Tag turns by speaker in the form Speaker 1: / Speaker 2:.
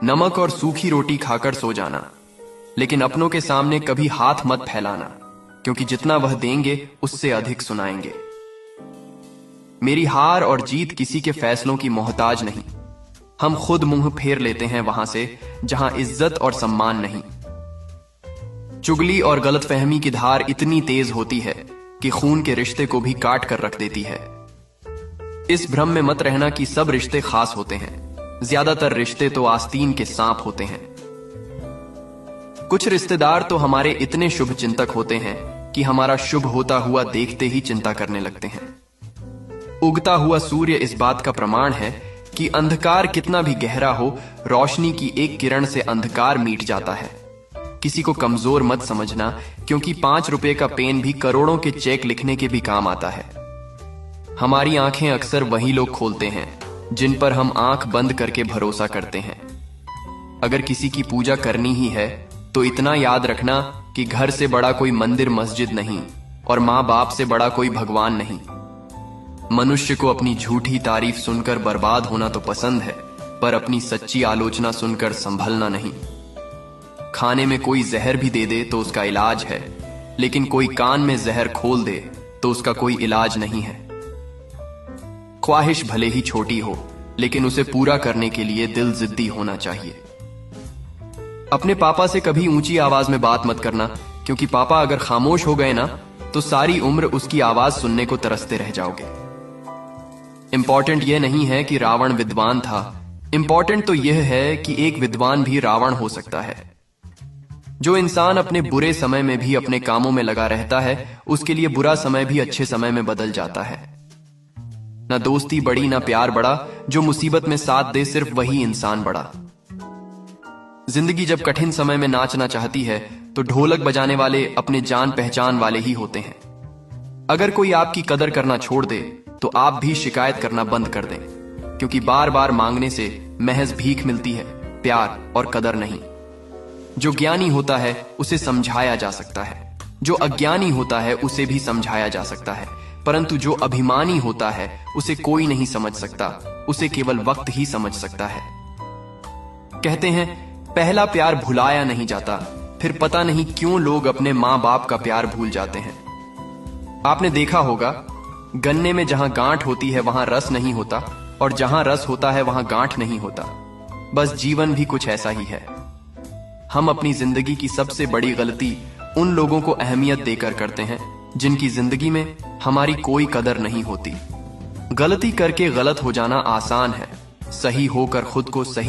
Speaker 1: नमक और सूखी रोटी खाकर सो जाना, लेकिन अपनों के सामने कभी हाथ मत फैलाना, क्योंकि जितना वह देंगे उससे अधिक सुनाएंगे। मेरी हार और जीत किसी के फैसलों की मोहताज नहीं। हम खुद मुंह फेर लेते हैं वहां से जहां इज्जत और सम्मान नहीं। चुगली और गलतफहमी की धार इतनी तेज होती है कि खून के रिश्ते को भी काट कर रख देती है। इस भ्रम में मत रहना कि सब रिश्ते खास होते हैं। ज्यादातर रिश्ते तो आस्तीन के सांप होते हैं। कुछ रिश्तेदार तो हमारे इतने शुभ चिंतक होते हैं कि हमारा शुभ होता हुआ देखते ही चिंता करने लगते हैं। उगता हुआ सूर्य इस बात का प्रमाण है कि अंधकार कितना भी गहरा हो, रोशनी की एक किरण से अंधकार मिट जाता है। किसी को कमजोर मत समझना, क्योंकि 5 रुपए का पेन भी करोड़ों के चेक लिखने के भी काम आता है। हमारी आंखें अक्सर वही लोग खोलते हैं जिन पर हम आंख बंद करके भरोसा करते हैं। अगर किसी की पूजा करनी ही है तो इतना याद रखना कि घर से बड़ा कोई मंदिर मस्जिद नहीं और माँ बाप से बड़ा कोई भगवान नहीं। मनुष्य को अपनी झूठी तारीफ सुनकर बर्बाद होना तो पसंद है, पर अपनी सच्ची आलोचना सुनकर संभलना नहीं। खाने में कोई जहर भी दे दे तो उसका इलाज है, लेकिन कोई कान में जहर खोल दे तो उसका कोई इलाज नहीं है। ख्वाहिश भले ही छोटी हो, लेकिन उसे पूरा करने के लिए दिल जिद्दी होना चाहिए। अपने पापा से कभी ऊंची आवाज में बात मत करना, क्योंकि पापा अगर खामोश हो गए ना तो सारी उम्र उसकी आवाज सुनने को तरसते रह जाओगे। इंपॉर्टेंट यह नहीं है कि रावण विद्वान था, इंपॉर्टेंट तो यह है कि एक विद्वान भी रावण हो सकता है। जो इंसान अपने बुरे समय में भी अपने कामों में लगा रहता है, उसके लिए बुरा समय भी अच्छे समय में बदल जाता है। ना दोस्ती बड़ी ना प्यार बड़ा, जो मुसीबत में साथ दे सिर्फ वही इंसान बड़ा। जिंदगी जब कठिन समय में नाचना चाहती है तो ढोलक बजाने वाले अपने जान पहचान वाले ही होते हैं। अगर कोई आपकी कदर करना छोड़ दे तो आप भी शिकायत करना बंद कर दें, क्योंकि बार बार मांगने से महज भीख मिलती है, प्यार और कदर नहीं। जो ज्ञानी होता है उसे समझाया जा सकता है, जो अज्ञानी होता है उसे भी समझाया जा सकता है, परंतु जो अभिमानी होता है उसे कोई नहीं समझ सकता, उसे केवल वक्त ही समझ सकता है। कहते हैं पहला प्यार भुलाया नहीं जाता, फिर पता नहीं क्यों लोग अपने माँ बाप का प्यार भूल जाते हैं। आपने देखा होगा, गन्ने में जहां गांठ होती है वहां रस नहीं होता, और जहां रस होता है वहां गांठ नहीं होता। बस जीवन भी कुछ ऐसा ही है। हम अपनी जिंदगी की सबसे बड़ी गलती उन लोगों को अहमियत देकर करते हैं जिनकी जिंदगी में हमारी कोई कदर नहीं होती। गलती करके गलत हो जाना आसान है, सही होकर खुद को सही